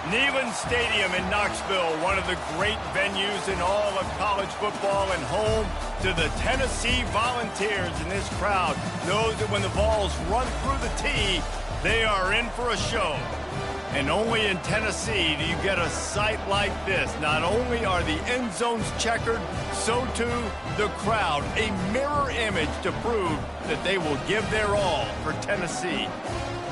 Neyland Stadium in Knoxville, one of the great venues in all of college football and home to the Tennessee Volunteers. And this crowd knows that when the balls run through the tee, they are in for a show. And only in Tennessee do you get a sight like this. Not only are the end zones checkered, so too the crowd, a mirror image to prove that they will give their all for Tennessee.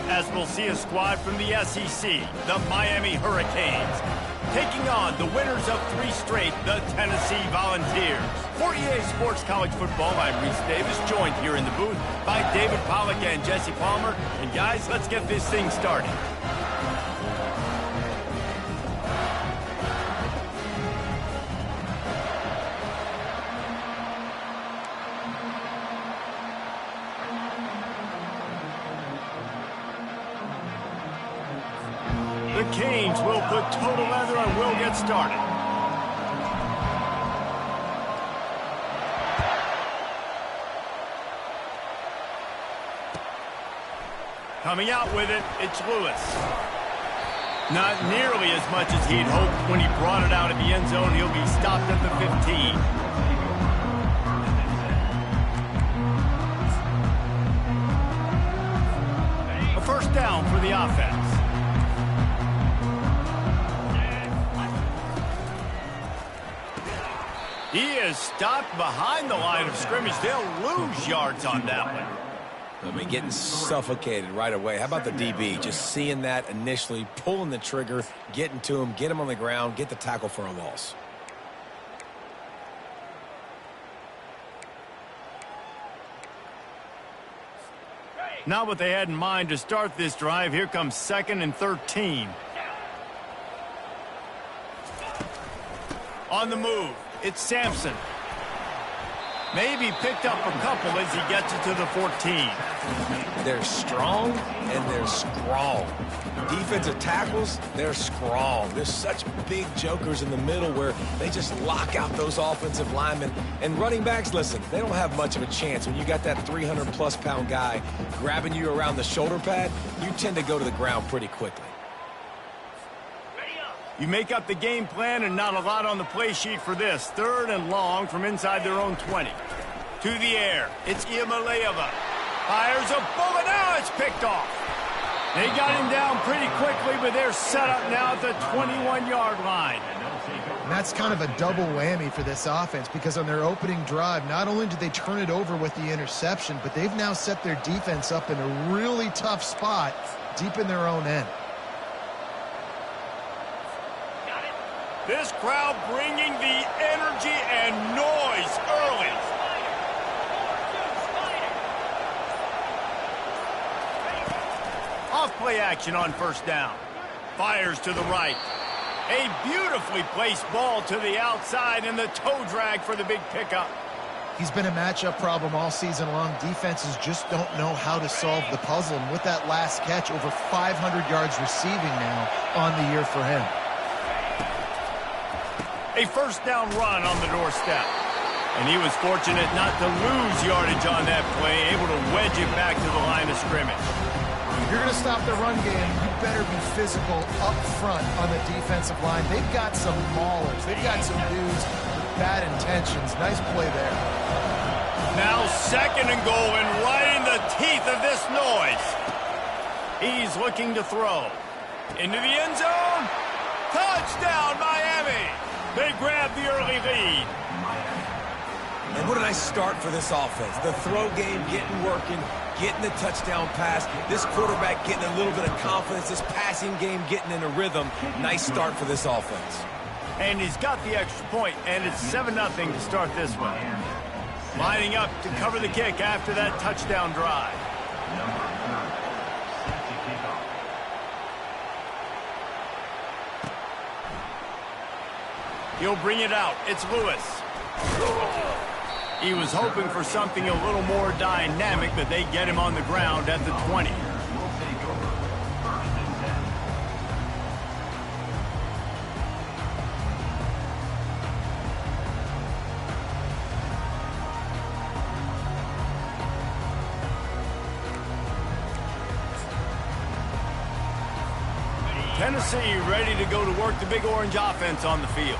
As we'll see a squad from the SEC, the Miami Hurricanes, taking on the winners of 3 straight, the Tennessee Volunteers. For EA Sports College Football, I'm Reese Davis, joined here in the booth by David Pollack and Jesse Palmer. And guys, let's get this thing started. The Canes will put total leather and will get started. Coming out with it, it's Lewis. Not nearly as much as he'd hoped when he brought it out of the end zone. He'll be stopped at the 15. A first down for the offense. He is stopped behind the line of scrimmage. They'll lose yards on that one. I mean, getting suffocated right away. How about the DB? Just seeing that initially, pulling the trigger, getting to him, get him on the ground, get the tackle for a loss. Not what they had in mind to start this drive. Here comes 2nd and 13. On the move, it's Sampson. Maybe picked up a couple as he gets it to the 14. They're strong and they're strong. Defensive tackles, they're strong. There's such big jokers in the middle where they just lock out those offensive linemen. And running backs, listen, they don't have much of a chance. When you got that 300-plus pound guy grabbing you around the shoulder pad, you tend to go to the ground pretty quickly. You make up the game plan and not a lot on the play sheet for this. 3rd and long from inside their own 20. To the air, it's Iamaleava. Fires a bullet, now it's picked off. They got him down pretty quickly, but they're set up now at the 21-yard line. And that's kind of a double whammy for this offense because on their opening drive, not only did they turn it over with the interception, but they've now set their defense up in a really tough spot deep in their own end. This crowd bringing the energy and noise early. Off play action on first down. Fires to the right. A beautifully placed ball to the outside and the toe drag for the big pickup. He's been a matchup problem all season long. Defenses just don't know how to solve the puzzle. And with that last catch, over 500 yards receiving now on the year for him. A first down run on the doorstep. And he was fortunate not to lose yardage on that play, able to wedge it back to the line of scrimmage. If you're going to stop the run game, you better be physical up front on the defensive line. They've got some maulers. They've got some dudes with bad intentions. Nice play there. Now 2nd and goal and right in the teeth of this noise. He's looking to throw. Into the end zone. Touchdown, Miami. They grab the early lead. And what a nice start for this offense. The throw game getting working, getting the touchdown pass. This quarterback getting a little bit of confidence. This passing game getting in a rhythm. Nice start for this offense. And he's got the extra point, and it's 7-0 to start this one. Lining up to cover the kick after that touchdown drive. He'll bring it out. It's Lewis. He was hoping for something a little more dynamic, but they get him on the ground at the 20. Tennessee ready to go to work the Big Orange offense on the field.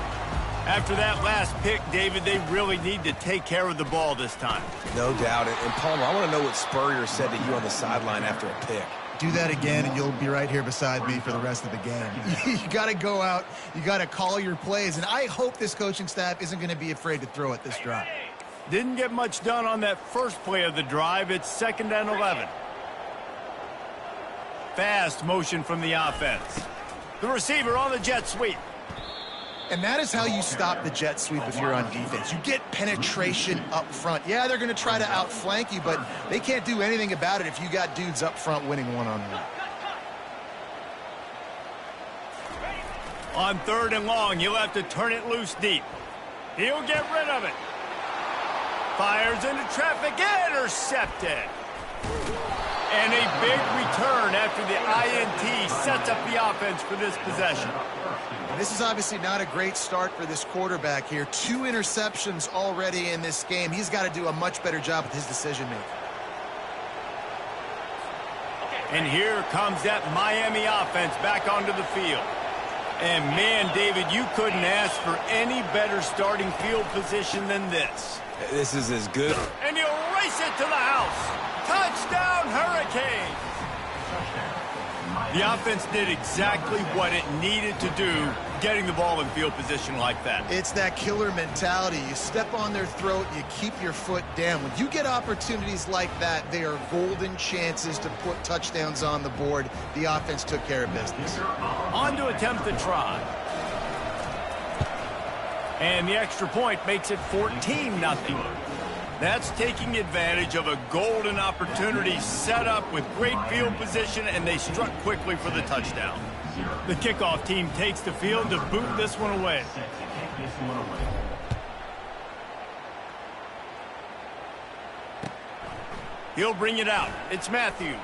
After that last pick, David, they really need to take care of the ball this time. No doubt. And Palmer, I want to know what Spurrier said to you on the sideline after a pick. Do that again, and you'll be right here beside me for the rest of the game. You got to go out. You got to call your plays, and I hope this coaching staff isn't going to be afraid to throw it this drive. Didn't get much done on that first play of the drive. It's 2nd and 11. Fast motion from the offense. The receiver on the jet sweep. And that is how you stop the jet sweep if you're on defense. You get penetration up front. Yeah, they're going to try to outflank you, but they can't do anything about it if you got dudes up front winning one-on-one. On 3rd and long, he'll have to turn it loose deep. He'll get rid of it. Fires into traffic, intercepted. And a big return after the INT sets up the offense for this possession. This is obviously not a great start for this quarterback here. 2 interceptions already in this game. He's got to do a much better job with his decision-making. And here comes that Miami offense back onto the field. And man, David, you couldn't ask for any better starting field position than this. This is as good. And he'll race it to the house. Touchdown, Hurricanes! The offense did exactly what it needed to do, getting the ball in field position like that. It's that killer mentality. You step on their throat, you keep your foot down. When you get opportunities like that, they are golden chances to put touchdowns on the board. The offense took care of business. On to attempt the try. And the extra point makes it 14-0. That's taking advantage of a golden opportunity set up with great field position, and they struck quickly for the touchdown. The kickoff team takes the field to boot this one away. He'll bring it out. It's Matthews.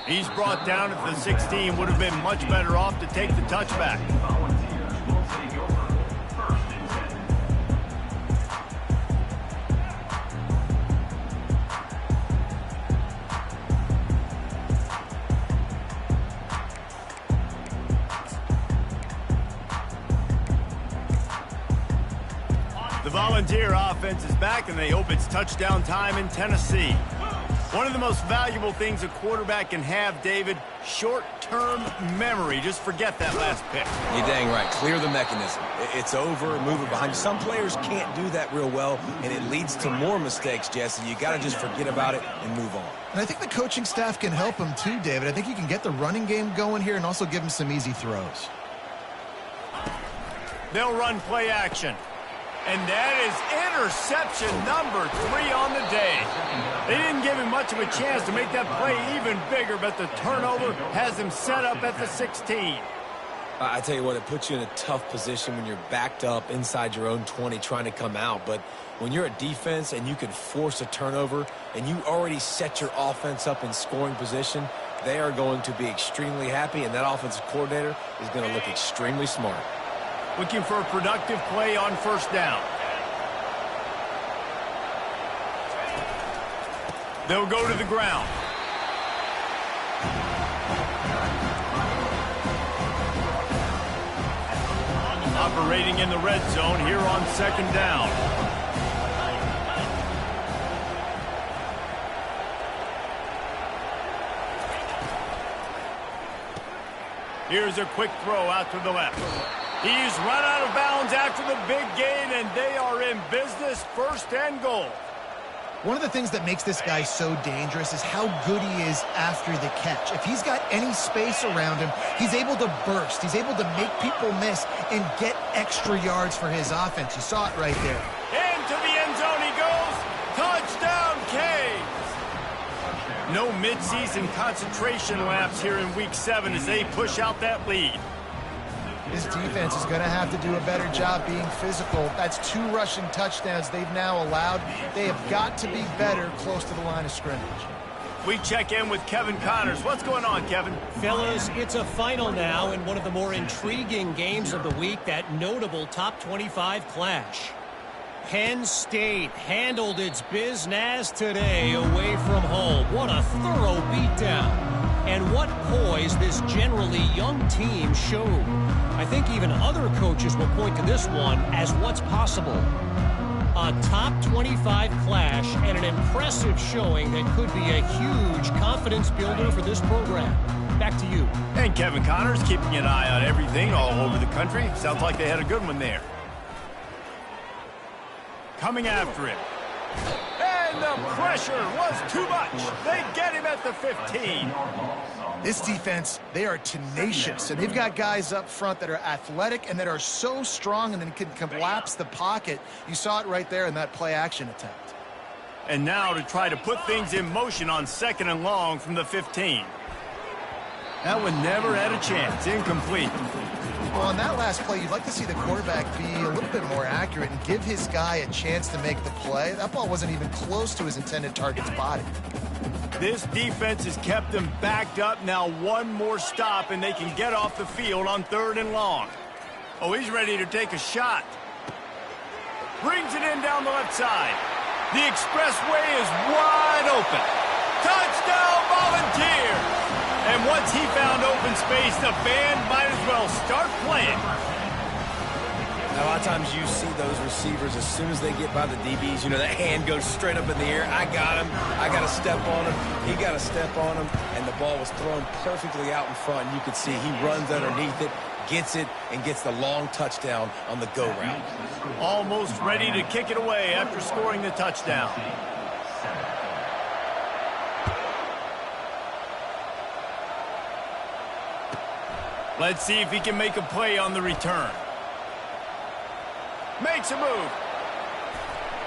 He's brought down at the 16. Would have been much better off to take the touchback. The Volunteer offense is back, and they hope it's touchdown time in Tennessee. One of the most valuable things a quarterback can have, David, short-term memory. Just forget that last pick. You're dang right. Clear the mechanism. It's over, move it behind you. Some players can't do that real well, and it leads to more mistakes, Jesse. You got to just forget about it and move on. And I think the coaching staff can help him too, David. I think you can get the running game going here and also give him some easy throws. They'll run play action. And that is interception number 3 on the day. They didn't give him much of a chance to make that play even bigger, but the turnover has him set up at the 16. I tell you what, it puts you in a tough position when you're backed up inside your own 20 trying to come out. But when you're a defense and you can force a turnover and you already set your offense up in scoring position, they are going to be extremely happy, and that offensive coordinator is going to look extremely smart. Looking for a productive play on first down. They'll go to the ground. Operating in the red zone here on 2nd down. Here's a quick throw out to the left. He's run out of bounds after the big gain, and they are in business, 1st and goal. One of the things that makes this guy so dangerous is how good he is after the catch. If he's got any space around him, he's able to burst. He's able to make people miss and get extra yards for his offense. You saw it right there. Into the end zone he goes. Touchdown, Canes. No midseason concentration laps here in Week 7 as they push out that lead. This defense is going to have to do a better job being physical. That's 2 rushing touchdowns they've now allowed. They have got to be better close to the line of scrimmage. We check in with Kevin Connors. What's going on, Kevin? Fellas, it's a final now in one of the more intriguing games of the week, that notable top 25 clash. Penn State handled its business today away from home. What a thorough beatdown. And what poise this generally young team showed. I think even other coaches will point to this one as what's possible. A top 25 clash and an impressive showing that could be a huge confidence builder for this program. Back to you. And Kevin Connors keeping an eye on everything all over the country. Sounds like they had a good one there. Coming after him. And the pressure was too much. They get him at the 15. This defense, they are tenacious, and they've got guys up front that are athletic and that are so strong and then can collapse the pocket. You saw it right there in that play-action attempt. And now to try to put things in motion on 2nd and long from the 15. That one never had a chance. Incomplete. Well, on that last play, you'd like to see the quarterback be a little bit more accurate and give his guy a chance to make the play. That ball wasn't even close to his intended target's body. This defense has kept them backed up. Now one more stop, and they can get off the field on 3rd and long. Oh, he's ready to take a shot. Brings it in down the left side. The expressway is wide open. Touchdown, Volunteers! And once he found open space, the band might as well start playing. A lot of times you see those receivers, as soon as they get by the DBs, you know, that hand goes straight up in the air. I got him. I got to step on him. He got to step on him. And the ball was thrown perfectly out in front. And you could see he runs underneath it, gets it, and gets the long touchdown on the go route. Almost ready to kick it away after scoring the touchdown. Let's see if he can make a play on the return. Makes a move.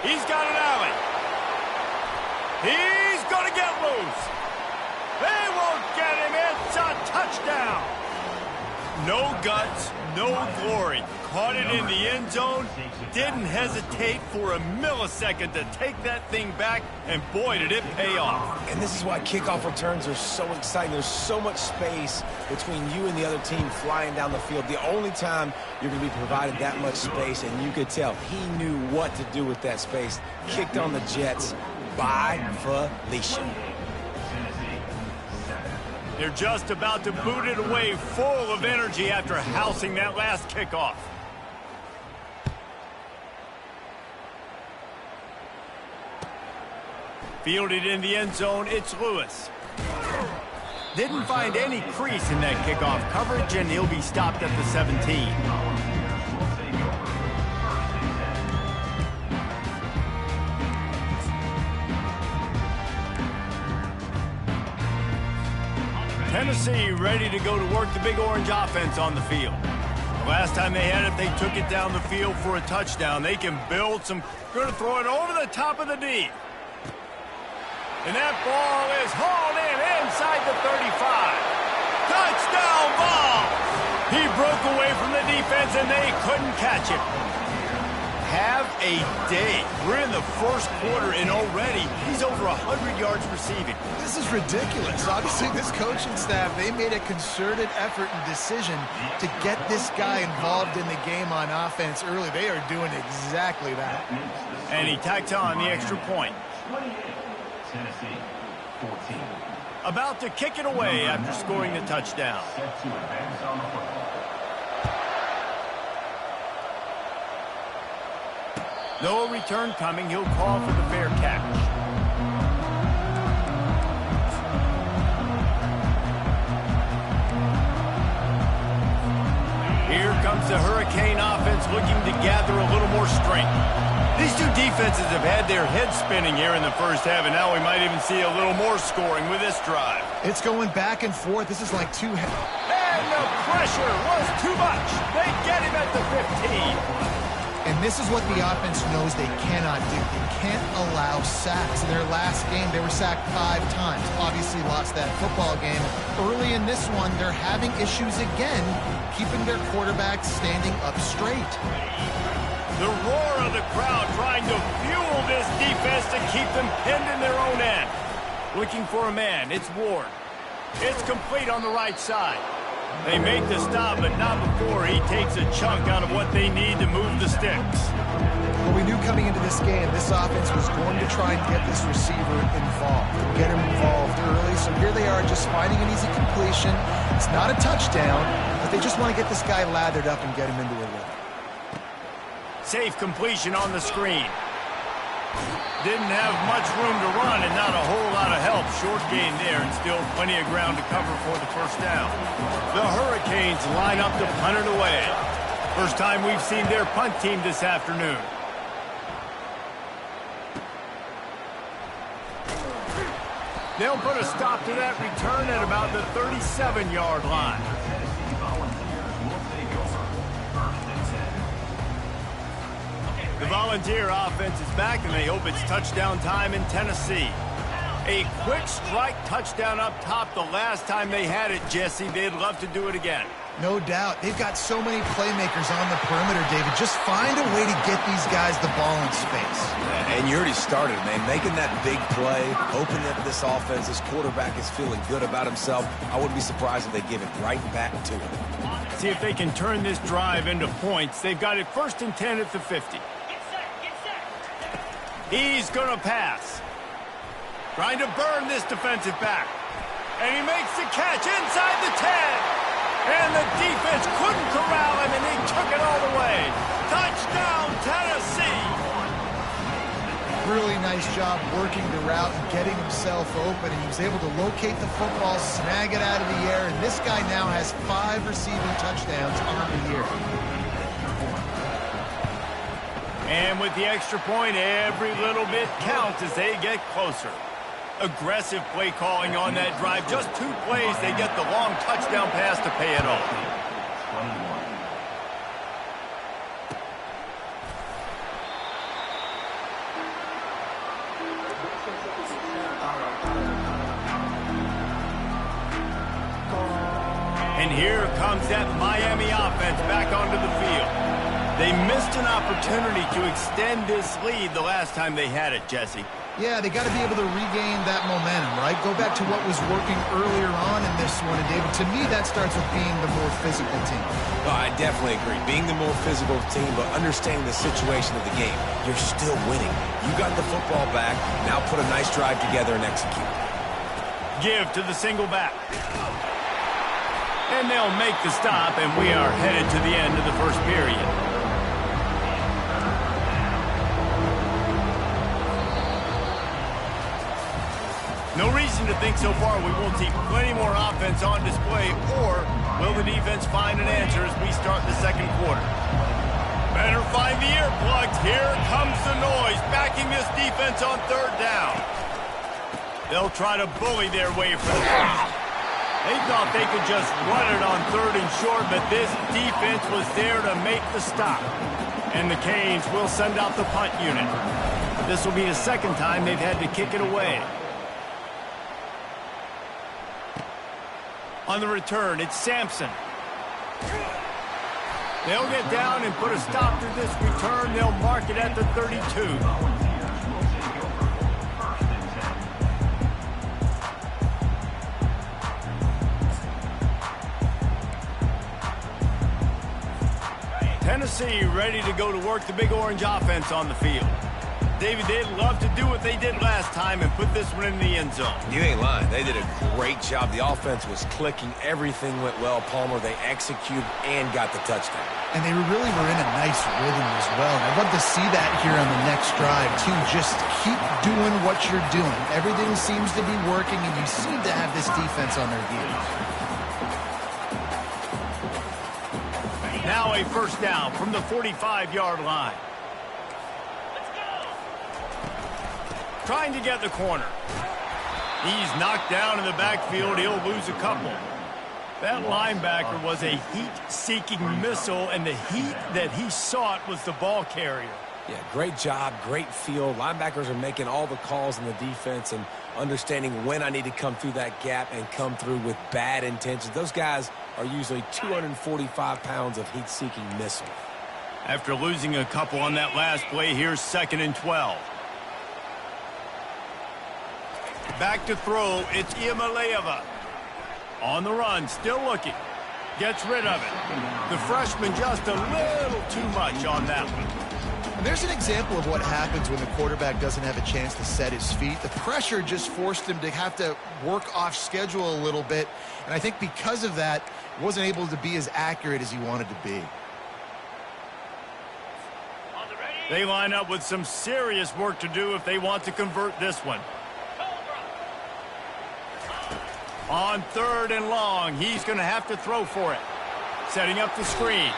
He's got an alley. He's going to get loose. They won't get him. It's a touchdown. No guts, no glory. Caught it in the end zone. Didn't hesitate for a millisecond to take that thing back, and boy, did it pay off. And this is why kickoff returns are so exciting. There's so much space between you and the other team flying down the field. The only time you're going to be provided that much space, and you could tell he knew what to do with that space. Kicked on the Jets by Felicia. They're just about to boot it away, full of energy after housing that last kickoff. Fielded in the end zone, it's Lewis. Didn't find any crease in that kickoff coverage, and he'll be stopped at the 17. Tennessee ready to go to work the Big Orange offense on the field. Last time they had it, they took it down the field for a touchdown. They can build some. Going to throw it over the top of the D. And that ball is hauled in inside the 35. Touchdown ball! He broke away from the defense, and they couldn't catch him. Have a day. We're in the first quarter, and already he's over 100 yards receiving. This is ridiculous. Obviously, this coaching staff, they made a concerted effort and decision to get this guy involved in the game on offense early. They are doing exactly that. And he tacked on the extra point. Tennessee, 14. About to kick it away after scoring the touchdown. No return coming. He'll call for the fair catch. Here comes the Hurricane offense looking to gather a little more strength. These two defenses have had their heads spinning here in the first half, and now we might even see a little more scoring with this drive. It's going back and forth. This is like two... And the pressure was too much. They get him at the 15. And this is what the offense knows they cannot do. They can't allow sacks. In their last game, they were sacked 5 times. Obviously lost that football game. Early in this one, they're having issues again, keeping their quarterback standing up straight. The roar of the crowd trying to fuel this defense to keep them pinned in their own end. Looking for a man. It's Ward. It's complete on the right side. They make the stop, but not before he takes a chunk out of what they need to move the sticks. Well, we knew coming into this game, this offense was going to try and get this receiver involved, get him involved early. So here they are just finding an easy completion. It's not a touchdown, but they just want to get this guy lathered up and get him into a rhythm. Safe completion on the screen. Didn't have much room to run and not a whole lot of help. Short gain there and still plenty of ground to cover for the first down. The Hurricanes line up to punt it away. First time we've seen their punt team this afternoon. They'll put a stop to that return at about the 37-yard line. The Volunteer offense is back, and they hope it's touchdown time in Tennessee. A quick strike touchdown up top the last time they had it, Jesse. They'd love to do it again. No doubt. They've got so many playmakers on the perimeter, David. Just find a way to get these guys the ball in space. And you already started, man. Making that big play, opening up this offense. This quarterback is feeling good about himself. I wouldn't be surprised if they give it right back to him. See if they can turn this drive into points. They've got it 1st and 10 at the 50. He's going to pass. Trying to burn this defensive back. And he makes the catch inside the 10. And the defense couldn't corral him, and he took it all the way. Touchdown, Tennessee! Really nice job working the route and getting himself open. And he was able to locate the football, snag it out of the air, and this guy now has 5 receiving touchdowns on the year. And with the extra point, every little bit counts as they get closer. Aggressive play calling on that drive. Just 2 plays, they get the long touchdown pass to pay it off. 21. And here comes that Miami offense back onto the field. They missed an opportunity to extend this lead the last time they had it, Jesse. Yeah, they got to be able to regain that momentum, right? Go back to what was working earlier on in this one. And, David, to me, that starts with being the more physical team. Well, I definitely agree. Being the more physical team, but understanding the situation of the game. You're still winning. You got the football back. Now put a nice drive together and execute. Give to the single back. And they'll make the stop, and we are headed to the end of the first period. No reason to think so far we won't see plenty more offense on display, or will the defense find an answer as we start the second quarter? Better find the earplugs. Here comes the noise, backing this defense on 3rd down. They'll try to bully their way for the first. They thought they could just run it on 3rd and short, but this defense was there to make the stop. And the Canes will send out the punt unit. This will be the 2nd time they've had to kick it away. On the return, it's Sampson. They'll get down and put a stop to this return. They'll mark it at the 32. Tennessee ready to go to work the Big Orange offense on the field. David, they'd love to do what they did last time and put this one in the end zone. You ain't lying. They did a great job. The offense was clicking. Everything went well. Palmer, they executed and got the touchdown. And they really were in a nice rhythm as well. And I'd love to see that here on the next drive, too. Just keep doing what you're doing. Everything seems to be working, and you seem to have this defense on their heels. Now a first down from the 45-yard line. Trying to get the corner. He's knocked down in the backfield. He'll lose a couple. That linebacker was a heat-seeking missile, and the heat that he sought was the ball carrier. Yeah, great job, great feel. Linebackers are making all the calls in the defense and understanding when I need to come through that gap and come through with bad intentions. Those guys are usually 245 pounds of heat-seeking missile. After losing a couple on that last play, here's 2nd and 12. Back to throw, it's Iamaleava. On the run, still looking. Gets rid of it. The freshman just a little too much on that one. And there's an example of what happens when the quarterback doesn't have a chance to set his feet. The pressure just forced him to have to work off schedule a little bit. And I think because of that, he wasn't able to be as accurate as he wanted to be. They line up with some serious work to do if they want to convert this one. On 3rd and long, he's going to have to throw for it. Setting up the screen.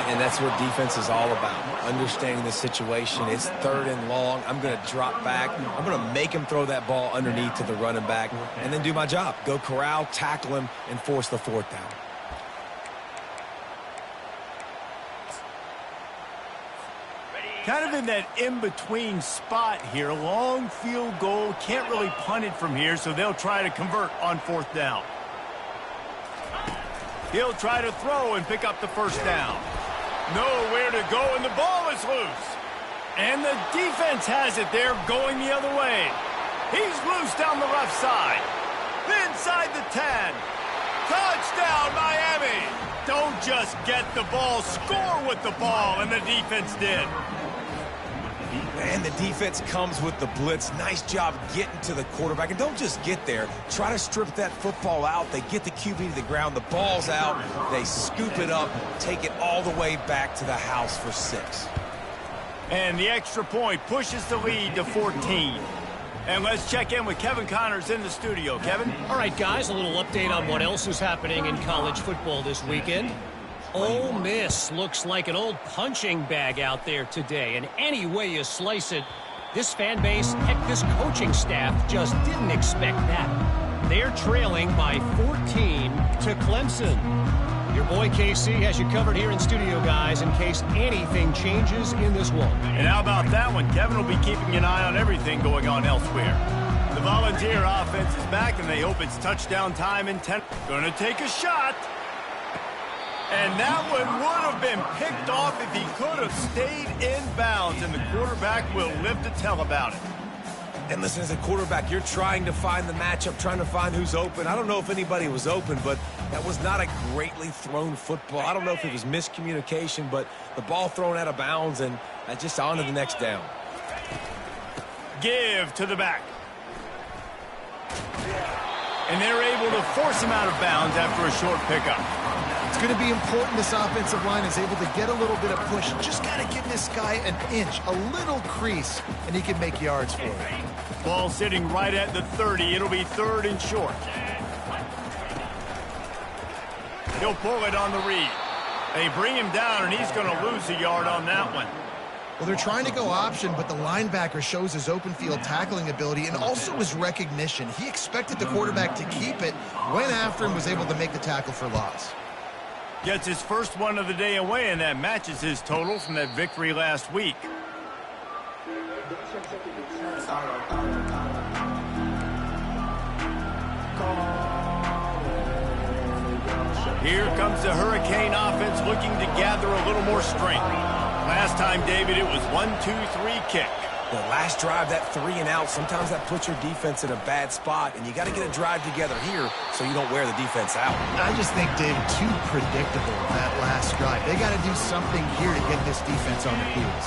And that's what defense is all about. Understanding the situation. It's 3rd and long. I'm going to drop back. I'm going to make him throw that ball underneath to the running back and then do my job. Go corral, tackle him, and force the 4th down. Kind of in that in-between spot here. Long field goal. Can't really punt it from here, so they'll try to convert on 4th down. He'll try to throw and pick up the 1st down. Nowhere to go, and the ball is loose. And the defense has it there going the other way. He's loose down the left side. Inside the 10. Touchdown, Miami. Don't just get the ball, score with the ball, and the defense did. And the defense comes with the blitz. Nice job getting to the quarterback. And don't just get there. Try to strip that football out. They get the QB to the ground. The ball's out. They scoop it up, take it all the way back to the house for 6. And the extra point pushes the lead to 14. And let's check in with Kevin Connors in the studio. Kevin? All right, guys, a little update on what else is happening in college football this weekend. Ole Miss looks like an old punching bag out there today. And any way you slice it, this fan base, heck, this coaching staff just didn't expect that. They're trailing by 14 to Clemson. Your boy KC has you covered here in studio, guys, in case anything changes in this one. And how about that one? Kevin will be keeping an eye on everything going on elsewhere. The Volunteer offense is back, and they hope it's touchdown time in 10. Gonna take a shot. And that one would have been picked off if he could have stayed in bounds, and the quarterback will live to tell about it. And listen, as a quarterback, you're trying to find the matchup, trying to find who's open. I don't know if anybody was open, but that was not a greatly thrown football. I don't know if it was miscommunication, but the ball thrown out of bounds, and just on to the next down. Give to the back. And they're able to force him out of bounds after a short pickup. It's going to be important this offensive line is able to get a little bit of push. Just got to give this guy an inch, a little crease, and he can make yards for it. Ball sitting right at the 30. It'll be 3rd and short. He'll pull it on the read. They bring him down, and he's going to lose a yard on that one. Well, they're trying to go option, but the linebacker shows his open field tackling ability and also his recognition. He expected the quarterback to keep it, went after him, was able to make the tackle for loss. Gets his first one of the day away, and that matches his total from that victory last week. Here comes the Hurricane offense looking to gather a little more strength. Last time, David, it was 1-2-3 kick. The last drive, that 3 and out, sometimes that puts your defense in a bad spot, and you got to get a drive together here so you don't wear the defense out. I just think, David, too predictable that last drive. They got to do something here to get this defense on their heels.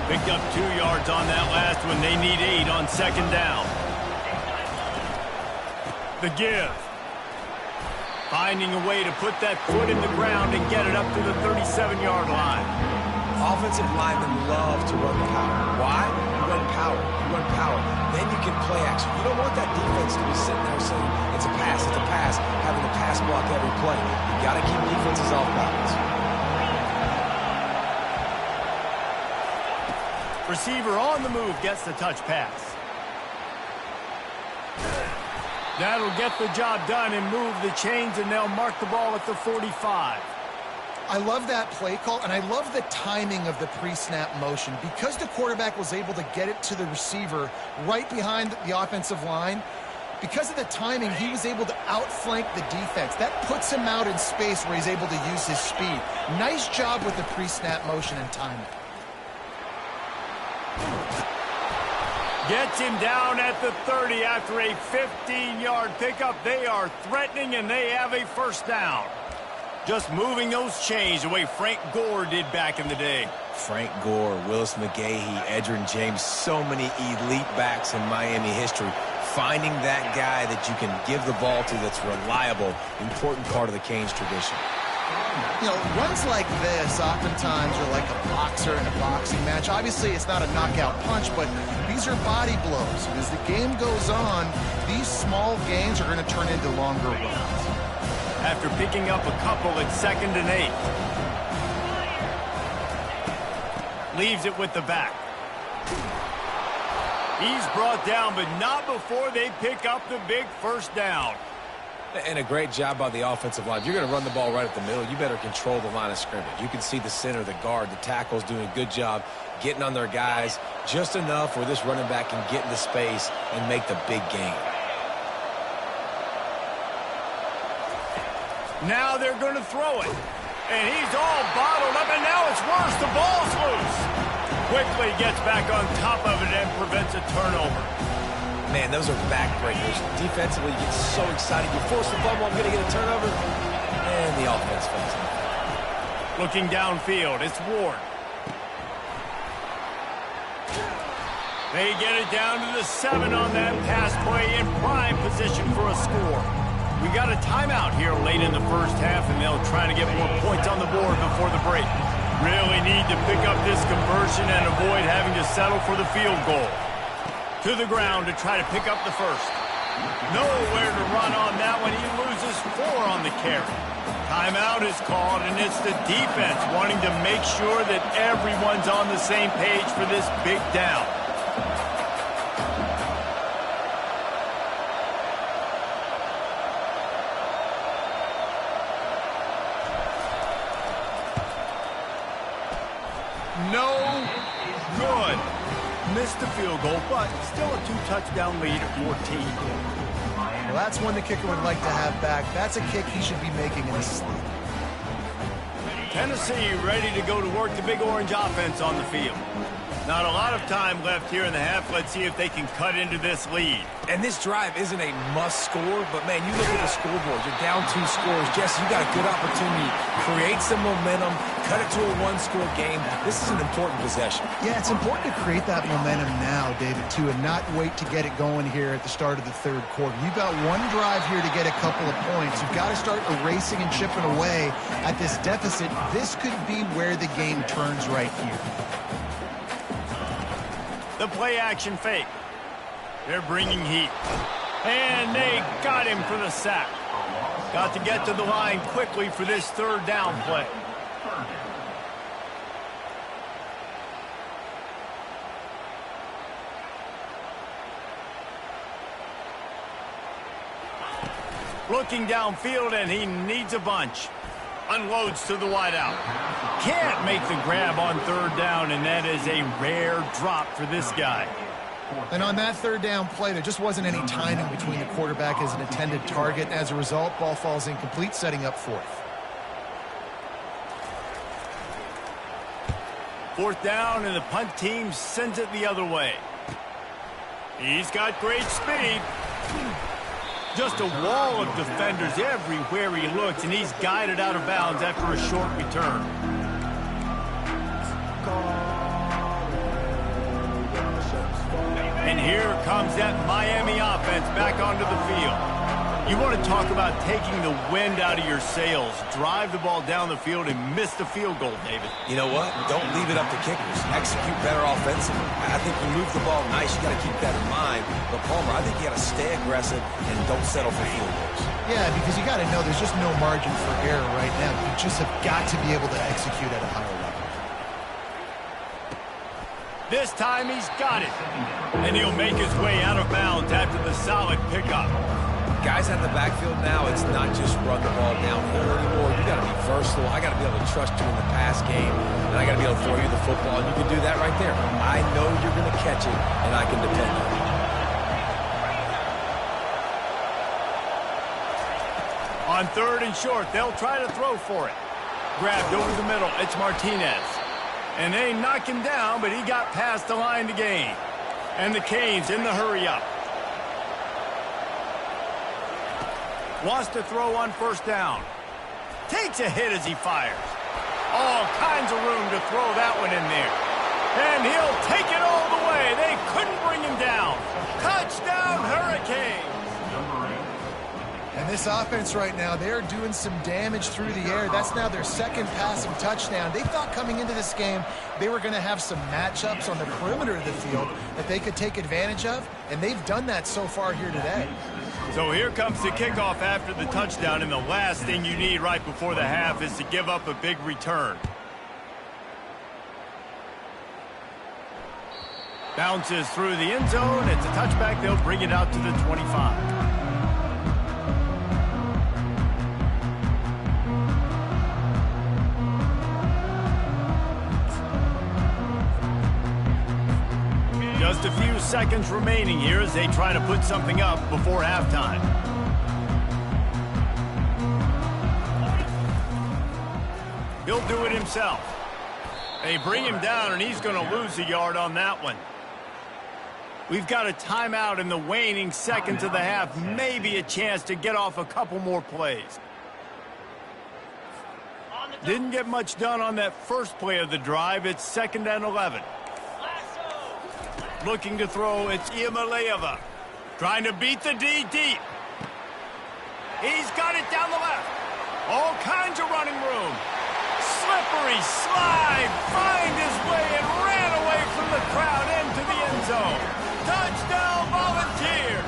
Picked up 2 yards on that last one. They need 8 on 2nd down. The give. Finding a way to put that foot in the ground and get it up to the 37-yard line. Offensive linemen love to run power. Why? You run power. You run power. Then you can play action. You don't want that defense to be sitting there saying, it's a pass, having to pass block every play. You got to keep defenses off balance. Receiver on the move gets the touch pass. That'll get the job done and move the chains, and they'll mark the ball at the 45. I love that play call, and I love the timing of the pre-snap motion. Because the quarterback was able to get it to the receiver right behind the offensive line, because of the timing, he was able to outflank the defense. That puts him out in space where he's able to use his speed. Nice job with the pre-snap motion and timing. Gets him down at the 30 after a 15-yard pickup. They are threatening, and they have a 1st down. Just moving those chains the way Frank Gore did back in the day. Frank Gore, Willis McGahee, Edgerrin James, so many elite backs in Miami history. Finding that guy that you can give the ball to that's reliable, important part of the Canes tradition. You know, runs like this oftentimes are like a boxer in a boxing match. Obviously, it's not a knockout punch, but these are body blows. And as the game goes on, these small gains are going to turn into longer runs. After picking up a couple at 2nd and 8. Leaves it with the back. He's brought down, but not before they pick up the big first down. And a great job by the offensive line. If you're going to run the ball right at the middle, you better control the line of scrimmage. You can see the center, the guard, the tackles doing a good job getting on their guys just enough where this running back can get into space and make the big gain. Now they're going to throw it. And he's all bottled up, and now it's worse. The ball's loose. Quickly gets back on top of it and prevents a turnover. Man, those are backbreakers. Defensively, you get so excited. You force the fumble, I'm going to get a turnover. And the offense falls in. Looking downfield, it's Ward. They get it down to the 7 on that pass play in prime position for a score. We got a timeout here late in the first half, and they'll try to get more points on the board before the break. Really need to pick up this conversion and avoid having to settle for the field goal. To the ground to try to pick up the first. Nowhere to run on that one. He loses 4 on the carry. Timeout is called, and it's the defense wanting to make sure that everyone's on the same page for this big down. No good. Missed the field goal, but still a 2-touchdown lead at 14. Well, that's one the kicker would like to have back. That's a kick he should be making in his sleep. Tennessee ready to go to work the Big Orange offense on the field. Not a lot of time left here in the half. Let's see if they can cut into this lead. And this drive isn't a must score, but man, you look at the scoreboard. You're down 2 scores. Jesse, you got a good opportunity. Create some momentum. Cut it to a 1-score game. This is an important possession. Yeah, it's important to create that momentum now, David, too, and not wait to get it going here at the start of the 3rd quarter. You've got one drive here to get a couple of points. You've got to start erasing and chipping away at this deficit. This could be where the game turns right here. The play-action fake. They're bringing heat. And they got him for the sack. Got to get to the line quickly for this 3rd down play. Looking downfield, and he needs a bunch. Unloads to the wideout. Can't make the grab on 3rd down, and that is a rare drop for this guy. And on that 3rd down play, there just wasn't any timing between the quarterback as an intended target. As a result, ball falls incomplete, setting up 4th. 4th down, and the punt team sends it the other way. He's got great speed. Just a wall of defenders everywhere he looks, and he's guided out of bounds after a short return. And here comes that Miami offense back onto the field. You want to talk about taking the wind out of your sails. Drive the ball down the field and miss the field goal, David. You know what? Don't leave it up to kickers. Execute better offensively. I think you move the ball nice. You got to keep that in mind. But, Palmer, I think you got to stay aggressive and don't settle for field goals. Yeah, because you got to know there's just no margin for error right now. You just have got to be able to execute at a higher level. This time he's got it. And he'll make his way out of bounds after the solid pickup. Guys out of the backfield now, it's not just run the ball downhill anymore. You got to be versatile. I got to be able to trust you in the pass game, and I got to be able to throw you the football, and you can do that right there. I know you're going to catch it, and I can depend on you. On 3rd and short, they'll try to throw for it. Grabbed over the middle, it's Martinez. And they knock him down, but he got past the line to gain. And the Canes in the hurry-up. Wants to throw on 1st down. Takes a hit as he fires. All kinds of room to throw that one in there. And he'll take it all the way. They couldn't bring him down. Touchdown, Hurricanes. And this offense right now, they're doing some damage through the air. That's now their second passing touchdown. They thought coming into this game they were going to have some matchups on the perimeter of the field that they could take advantage of, and they've done that so far here today. So here comes the kickoff after the touchdown, and the last thing you need right before the half is to give up a big return. Bounces through the end zone. It's a touchback. They'll bring it out to the 25. Just a few seconds remaining here as they try to put something up before halftime. He'll do it himself. They bring him down, and he's going to lose a yard on that one. We've got a timeout in the waning seconds of the half. Maybe a chance to get off a couple more plays. Didn't get much done on that first play of the drive. It's 2nd and 11. Looking to throw, it's Iamaleava. Trying to beat the D deep. He's got it down the left. All kinds of running room. Slippery slide. Find his way and ran away from the crowd into the end zone. Touchdown, Volunteers.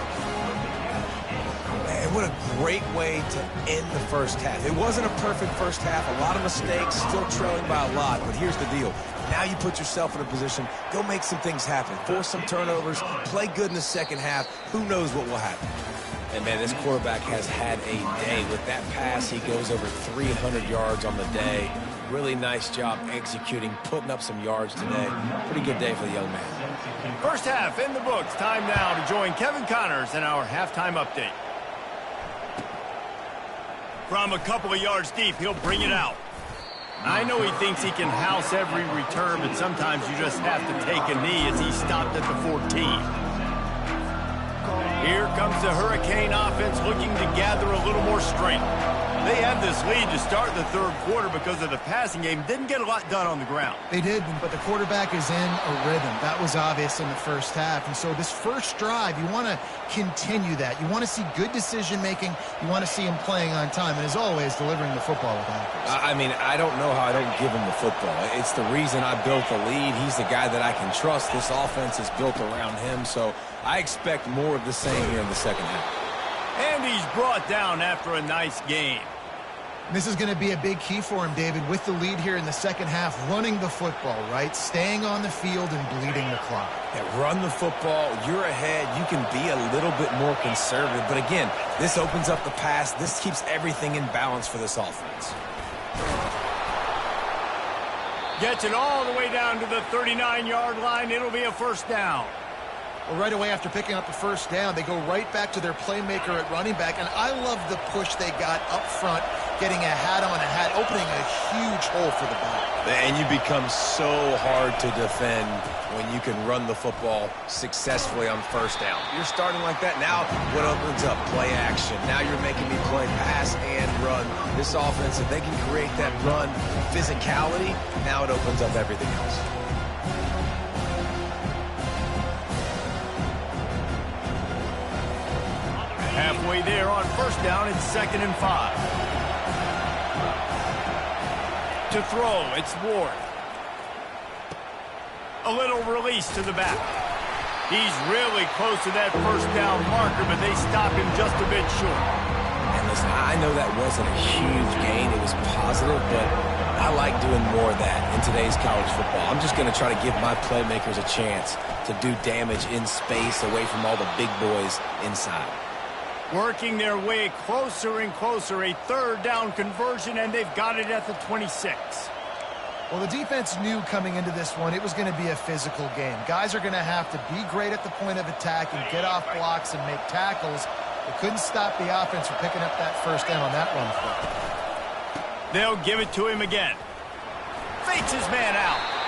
Man, what a great way to end the first half. It wasn't a perfect first half. A lot of mistakes, still trailing by a lot. But here's the deal. Now you put yourself in a position, go make some things happen. Force some turnovers, play good in the second half. Who knows what will happen? And, man, this quarterback has had a day. With that pass, he goes over 300 yards on the day. Really nice job executing, putting up some yards today. Pretty good day for the young man. First half in the books. Time now to join Kevin Connors in our halftime update. From a couple of yards deep, he'll bring it out. I know he thinks he can house every return, but sometimes you just have to take a knee as he stopped at the 14. Here comes the Hurricane offense looking to gather a little more strength. They had this lead to start the third quarter because of the passing game. Didn't get a lot done on the ground. They did, but the quarterback is in a rhythm. That was obvious in the first half. And so this first drive, you want to continue that. You want to see good decision-making. You want to see him playing on time. And as always, delivering the football with accuracy. I mean, I don't know how I don't give him the football. It's the reason I built the lead. He's the guy that I can trust. This offense is built around him. So I expect more of the same here in the second half. And he's brought down after a nice game. This is going to be a big key for him, David, with the lead here in the second half, running the football, right? Staying on the field and bleeding the clock. Yeah, run the football. You're ahead. You can be a little bit more conservative. But again, this opens up the pass. This keeps everything in balance for this offense. Gets it all the way down to the 39-yard line. It'll be a first down. Well, right away after picking up the first down, they go right back to their playmaker at running back. And I love the push they got up front, getting a hat on a hat, opening a huge hole for the back. And you become so hard to defend when you can run the football successfully on first down. You're starting like that. Now what opens up? Play action. Now you're making me play pass and run. This offense, if they can create that run physicality, now it opens up everything else. Halfway there on first down, it's 2nd and 5. To throw, it's Ward. A little release to the back. He's really close to that first down marker, but they stop him just a bit short. And listen, I know that wasn't a huge gain. It was positive, but I like doing more of that in today's college football. I'm just going to try to give my playmakers a chance to do damage in space away from all the big boys inside. Working their way closer and closer, a third down conversion, and they've got it at the 26. Well, the defense knew coming into this one it was going to be a physical game. Guys are going to have to be great at the point of attack and get off blocks and make tackles. They couldn't stop the offense from picking up that first down on that run play. They'll give it to him again. Fakes his man out.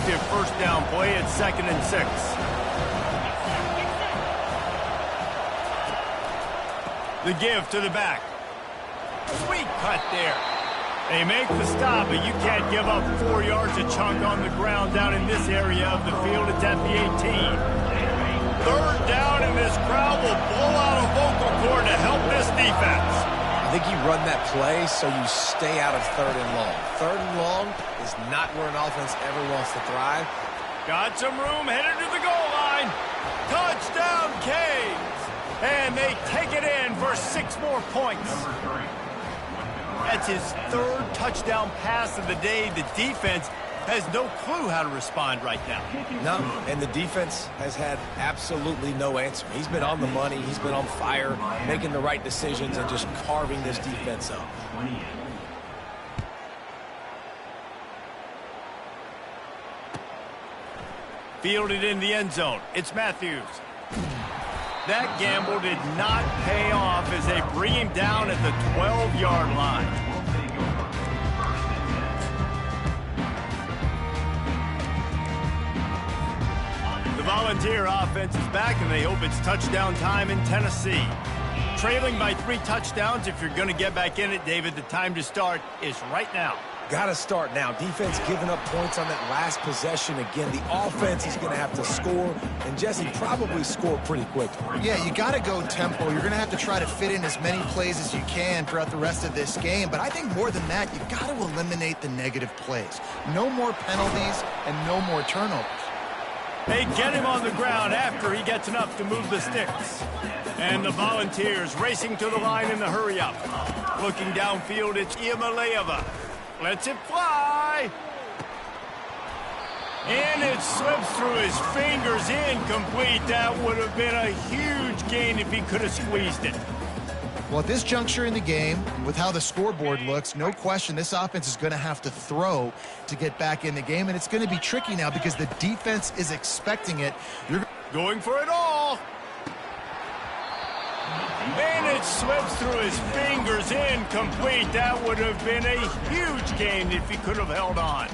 effective first down play at 2nd and 6. The give to the back. Sweet cut there. They make the stop, but you can't give up 4 yards a chunk on the ground down in this area of the field. It's at the 18. 3rd down, and this crowd will blow out a vocal cord to help this defense. I think you run that play so you stay out of 3rd and long. 3rd and long is not where an offense ever wants to thrive. Got some room, headed to the goal line. Touchdown, Canes. And they take it in for 6 more points. That's his 3rd touchdown pass of the day. The defense has no clue how to respond right now. No, and the defense has had absolutely no answer. He's been on the money. He's been on fire, making the right decisions and just carving this defense up. Fielded in the end zone. It's Matthews. That gamble did not pay off as they bring him down at the 12-yard line. The Volunteer offense is back, and they hope it's touchdown time in Tennessee. Trailing by 3 touchdowns, if you're going to get back in it, David, the time to start is right now. Got to start now. Defense giving up points on that last possession. Again, the offense is going to have to score, and Jesse probably score pretty quickly. Yeah, you got to go tempo. You're going to have to try to fit in as many plays as you can throughout the rest of this game. But I think more than that, you got to eliminate the negative plays. No more penalties and no more turnovers. They get him on the ground after he gets enough to move the sticks. And the Volunteers racing to the line in the hurry-up. Looking downfield, it's Iamaleava. Lets it fly. And it slips through his fingers, incomplete. That would have been a huge gain if he could have squeezed it. Well, at this juncture in the game, with how the scoreboard looks, no question this offense is going to have to throw to get back in the game, and it's going to be tricky now because the defense is expecting it. You're going for it all. And it slips through his fingers, incomplete. That would have been a huge gain if he could have held on.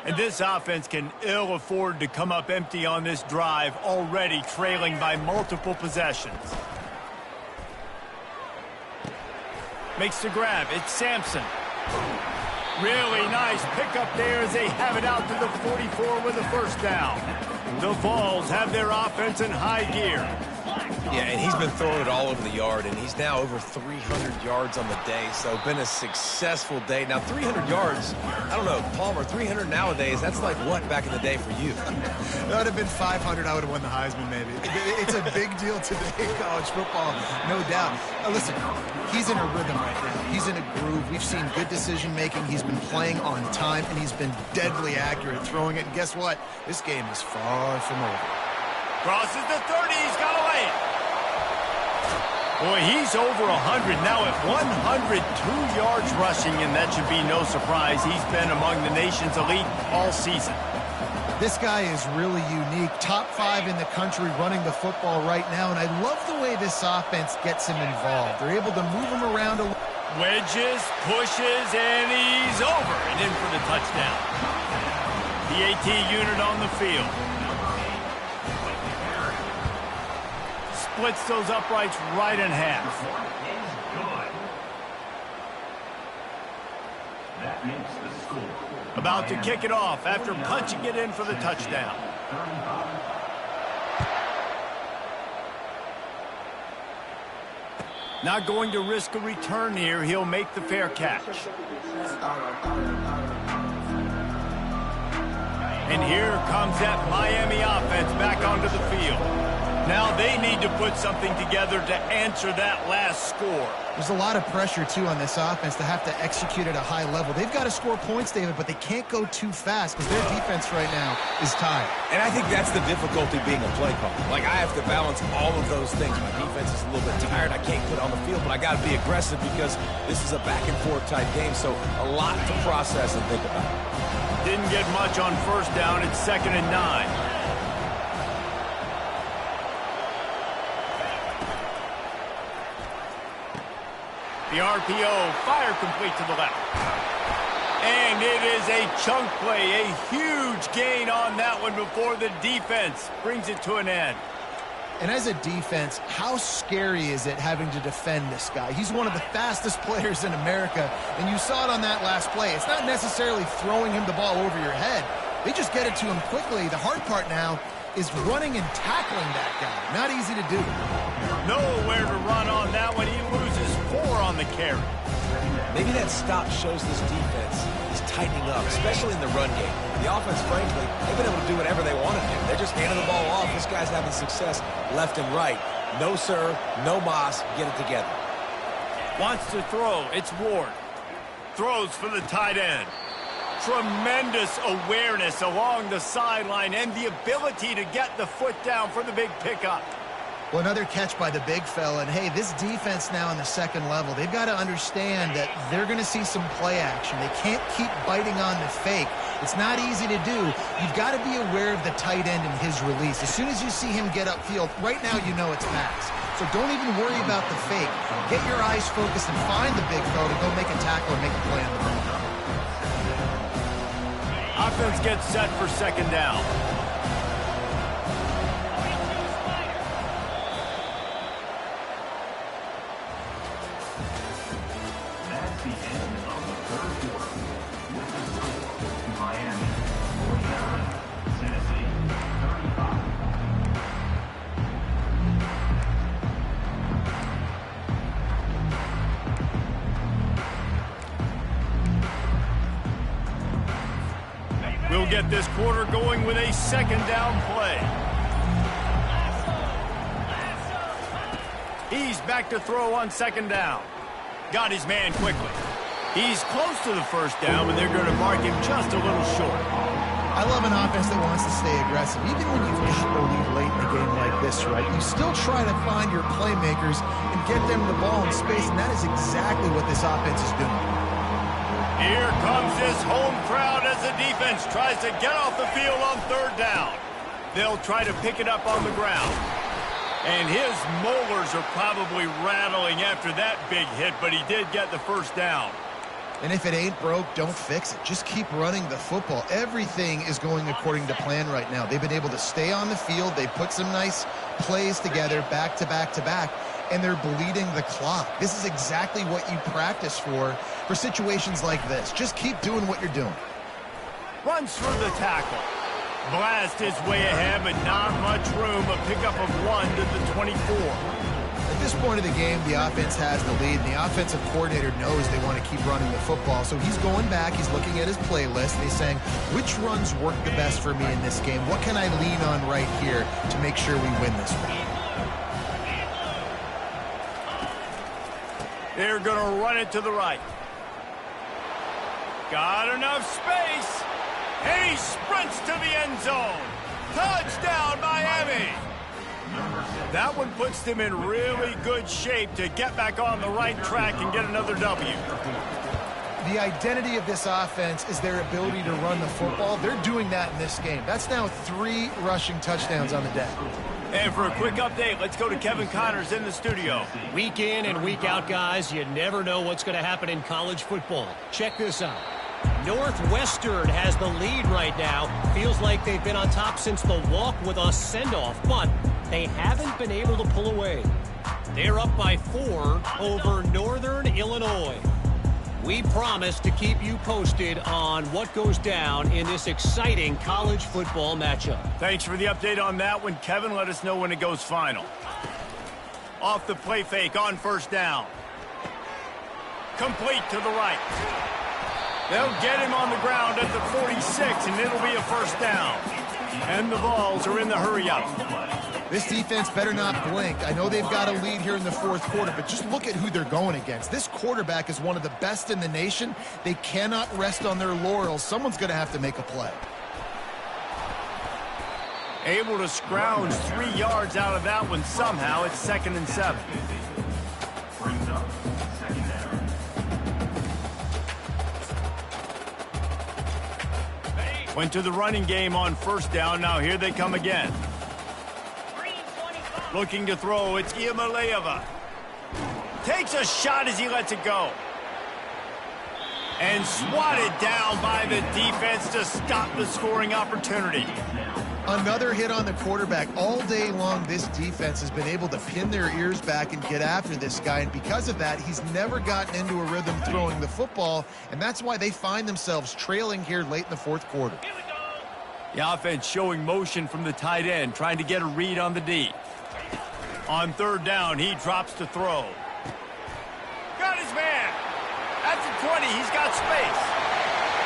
And this offense can ill afford to come up empty on this drive, already trailing by multiple possessions. Makes the grab. It's Sampson. Really nice pickup there as they have it out to the 44 with a first down. The Vols have their offense in high gear. Yeah, and he's been throwing it all over the yard, and he's now over 300 yards on the day, so been a successful day. Now, 300 yards, I don't know, Palmer, 300 nowadays, that's like what back in the day for you? That would have been 500. I would have won the Heisman, maybe. It's a big deal today in college football, no doubt. Listen, he's in a rhythm right now. He's in a groove. We've seen good decision-making. He's been playing on time, and he's been deadly accurate throwing it. And guess what? This game is far from over. Crosses the 30. He's got to lay it. Boy, he's over 100 now at 102 yards rushing, and that should be no surprise. He's been among the nation's elite all season. This guy is really unique. Top 5 in the country running the football right now, and I love the way this offense gets him involved. They're able to move him around a little. Wedges, pushes, and he's over and in for the touchdown. The AT unit on the field. Splits those uprights right in half. About to kick it off after punching it in for the touchdown. Not going to risk a return here. He'll make the fair catch. And here comes that Miami offense back onto the field. Now they need to put something together to answer that last score. There's a lot of pressure, too, on this offense to have to execute at a high level. They've got to score points, David, but they can't go too fast because their defense right now is tired. And I think that's the difficulty being a play caller. Like, I have to balance all of those things. My defense is a little bit tired. I can't put it on the field, but I got to be aggressive because this is a back-and-forth type game, so a lot to process and think about. Didn't get much on first down. It's 2nd and 9. The RPO, fire complete to the left. And it is a chunk play, a huge gain on that one before the defense brings it to an end. And as a defense, how scary is it having to defend this guy? He's one of the fastest players in America, and you saw it on that last play. It's not necessarily throwing him the ball over your head. They just get it to him quickly. The hard part now is running and tackling that guy. Not easy to do. Nowhere to run on that one. He loses 4 on the carry. Maybe that stop shows this defense is tightening up, especially in the run game. The offense, frankly, they've been able to do whatever they want to do. They're just handing the ball off. This guy's having success left and right. No, sir. No, Moss. Get it together. Wants to throw. It's Ward. Throws for the tight end. Tremendous awareness along the sideline and the ability to get the foot down for the big pickup. Well, another catch by the big fella. And, hey, this defense now in the second level, they've got to understand that they're going to see some play action. They can't keep biting on the fake. It's not easy to do. You've got to be aware of the tight end and his release. As soon as you see him get upfield, right now you know it's pass. So don't even worry about the fake. Get your eyes focused and find the big fella to go make a tackle or make a play on the ball. Offense gets set for second down. That's the end of the third quarter. With the score, Miami 49, Tennessee 35. We'll get this quarter going with a second down play. He's back to throw on second down. Got his man quickly. He's close to the first down, but they're going to mark him just a little short. I love an offense that wants to stay aggressive. Even when you've got the lead late in a game like this, right, you still try to find your playmakers and get them the ball in space, and that is exactly what this offense is doing. Here comes this home crowd as the defense tries to get off the field on third down. They'll try to pick it up on the ground. And his molars are probably rattling after that big hit, but he did get the first down. And if it ain't broke, don't fix it. Just keep running the football. Everything is going according to plan right now. They've been able to stay on the field. They put some nice plays together back to back to back, and they're bleeding the clock. This is exactly what you practice for situations like this. Just keep doing what you're doing. Runs through the tackle. Blast his way ahead, but not much room. A pickup of 1 to the 24. At this point of the game, the offense has the lead, and the offensive coordinator knows they want to keep running the football. So he's going back, he's looking at his playlist, and he's saying, which runs work the best for me in this game? What can I lean on right here to make sure we win this one? They're going to run it to the right. Got enough space. And he sprints to the end zone. Touchdown, Miami. That one puts them in really good shape to get back on the right track and get another W. The identity of this offense is their ability to run the football. They're doing that in this game. That's now 3 rushing touchdowns on the day. And for a quick update, let's go to Kevin Connors in the studio. Week in and week out, guys, you never know what's going to happen in college football. Check this out. Northwestern has the lead right now. Feels like they've been on top since the walk with a send-off, but they haven't been able to pull away. They're up by 4 over Northern Illinois. We promise to keep you posted on what goes down in this exciting college football matchup. Thanks for the update on that one, Kevin. Let us know when it goes final. Off the play fake on first down. Complete to the right. They'll get him on the ground at the 46, and it'll be a first down. And the Vols are in the hurry-up. This defense better not blink. I know they've got a lead here in the fourth quarter, but just look at who they're going against. This quarterback is one of the best in the nation. They cannot rest on their laurels. Someone's going to have to make a play. Able to scrounge 3 yards out of that one somehow. It's 2nd and 7. Brings up second down. Went to the running game on first down. Now here they come again. Looking to throw. It's Iamaleava. Takes a shot as he lets it go. And swatted down by the defense to stop the scoring opportunity. Another hit on the quarterback. All day long, this defense has been able to pin their ears back and get after this guy, and because of that, he's never gotten into a rhythm throwing the football, and that's why they find themselves trailing here late in the fourth quarter. The offense showing motion from the tight end, trying to get a read on the D. On third down, he drops to throw. Got his man. At the 20, he's got space.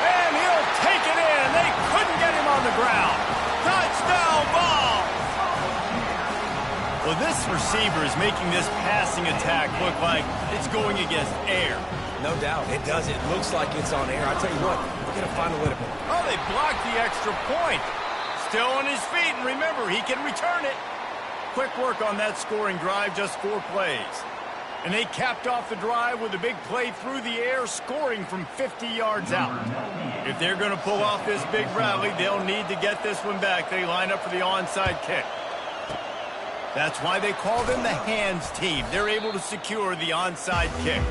And he'll take it in. They couldn't get him on the ground. Touchdown ball! Well, this receiver is making this passing attack look like it's going against air. No doubt, it does. It looks like it's on air. I tell you what, we're going to find a way to... Oh, they blocked the extra point. Still on his feet, and remember, he can return it. Quick work on that scoring drive, just 4 plays. And they capped off the drive with a big play through the air, scoring from 50 yards out. If they're going to pull off this big rally, they'll need to get this one back. They line up for the onside kick. That's why they call them the hands team. They're able to secure the onside kick.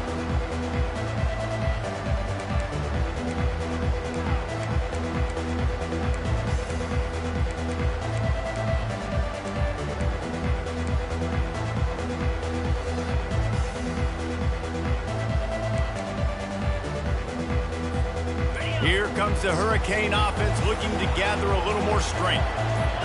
Here comes the Hurricane offense looking to gather a little more strength.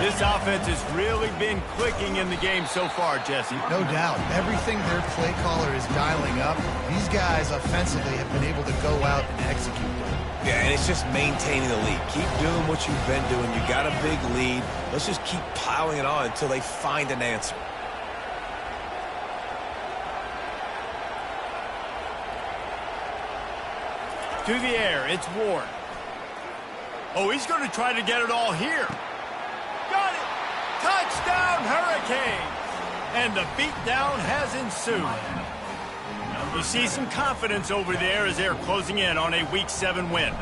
This offense has really been clicking in the game so far, Jesse. No doubt. Everything their play caller is dialing up, these guys offensively have been able to go out and execute. Yeah, and it's just maintaining the lead. Keep doing what you've been doing. You got a big lead. Let's just keep piling it on until they find an answer. To the air, it's Ward. Oh, he's going to try to get it all here. Got it! Touchdown, Hurricanes! And the beatdown has ensued. You see some confidence over there as they're closing in on a Week 7 win.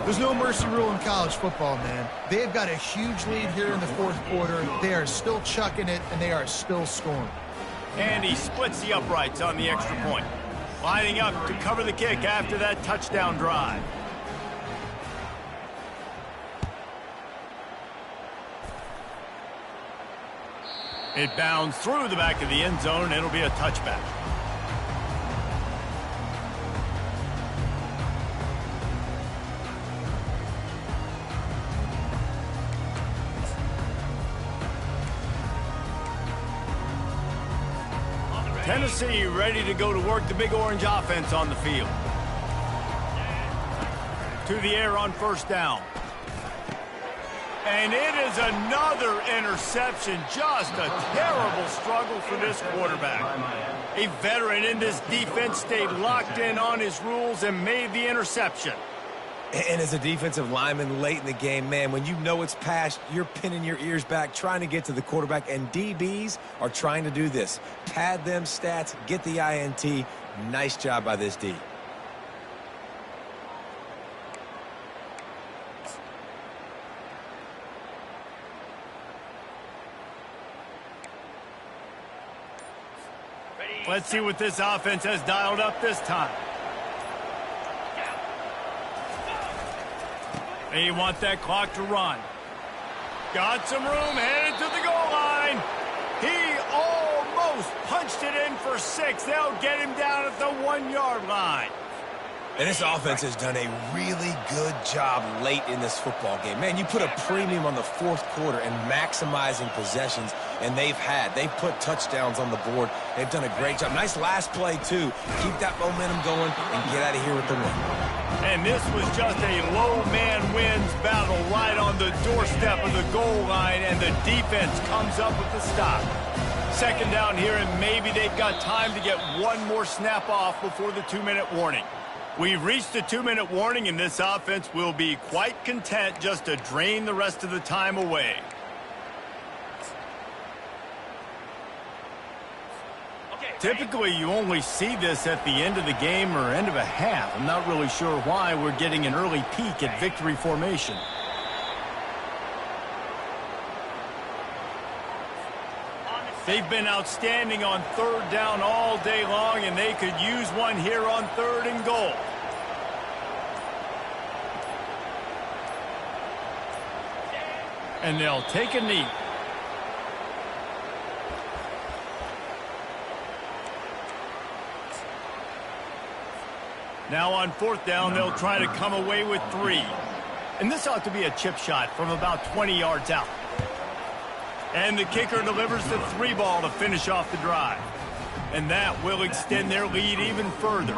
There's no mercy rule in college football, man. They've got a huge lead here in the fourth quarter. They are still chucking it, and they are still scoring. And he splits the uprights on the extra point. Lining up to cover the kick after that touchdown drive. It bounds through the back of the end zone, and it'll be a touchback. Tennessee ready to go to work the Big Orange offense on the field. To the air on first down. And it is another interception. Just a terrible struggle for this quarterback. A veteran in this defense stayed locked in on his rules and made the interception. And as a defensive lineman late in the game, man, when you know it's past, you're pinning your ears back, trying to get to the quarterback, and DBs are trying to do this. Pad them stats, get the INT. Nice job by this D. Let's see what this offense has dialed up this time. They want that clock to run. Got some room, headed to the goal line. He almost punched it in for 6. They'll get him down at the 1-yard line. And this offense has done a really good job late in this football game. Man, you put a premium on the fourth quarter and maximizing possessions, and they've put touchdowns on the board. They've done a great job. Nice last play, too. Keep that momentum going and get out of here with the win. And this was just a low man wins battle right on the doorstep of the goal line, and the defense comes up with the stop. Second down here, and maybe they've got time to get one more snap off before the 2-minute warning. We've reached the 2-minute warning, and this offense will be quite content just to drain the rest of the time away. Typically, you only see this at the end of the game or end of a half. I'm not really sure why we're getting an early peek at victory formation. They've been outstanding on third down all day long, and they could use one here on 3rd and goal. And they'll take a knee. Now on 4th down, they'll try to come away with 3. And this ought to be a chip shot from about 20 yards out. And the kicker delivers the 3 ball to finish off the drive. And that will extend their lead even further.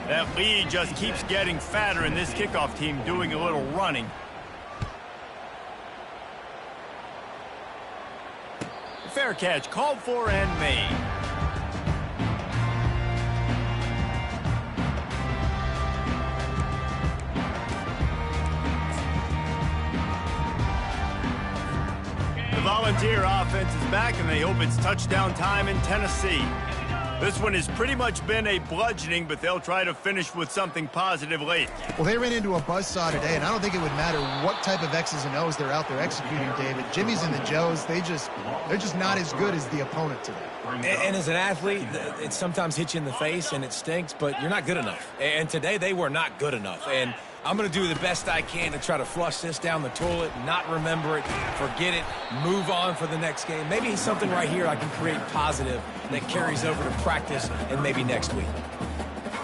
That lead just keeps getting fatter, and this kickoff team doing a little running. Fair catch called for and made. The Volunteer offense is back, and they hope it's touchdown time in Tennessee. This one has pretty much been a bludgeoning, but they'll try to finish with something positive late. Well, they ran into a buzzsaw today, and I don't think it would matter what type of X's and O's they're out there executing, David. Jimmy's and the Joes, they're just not as good as the opponent today. And as an athlete, it sometimes hits you in the face, and it stinks, but you're not good enough. And today, they were not good enough. And I'm going to do the best I can to try to flush this down the toilet, not remember it, forget it, move on for the next game. Maybe something right here I can create positive that carries over to practice and maybe next week.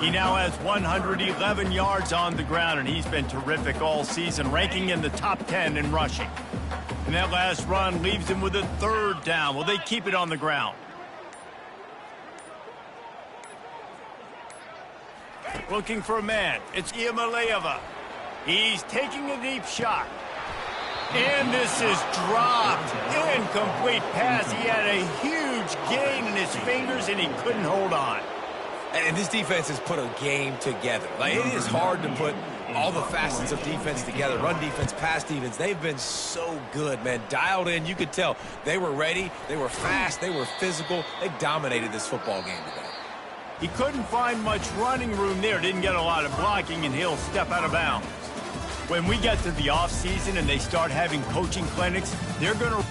He now has 111 yards on the ground, and he's been terrific all season, ranking in the top 10 in rushing. And that last run leaves him with a 3rd down. Will they keep it on the ground? Looking for a man. It's Iamaleava. He's taking a deep shot. And this is dropped. Incomplete pass. He had a huge gain in his fingers, and he couldn't hold on. And this defense has put a game together. Like, it is hard to put all the facets of defense together. Run defense, pass defense. They've been so good, man. Dialed in. You could tell they were ready. They were fast. They were physical. They dominated this football game today. He couldn't find much running room there. Didn't get a lot of blocking, and he'll step out of bounds. When we get to the offseason and they start having coaching clinics, they're going to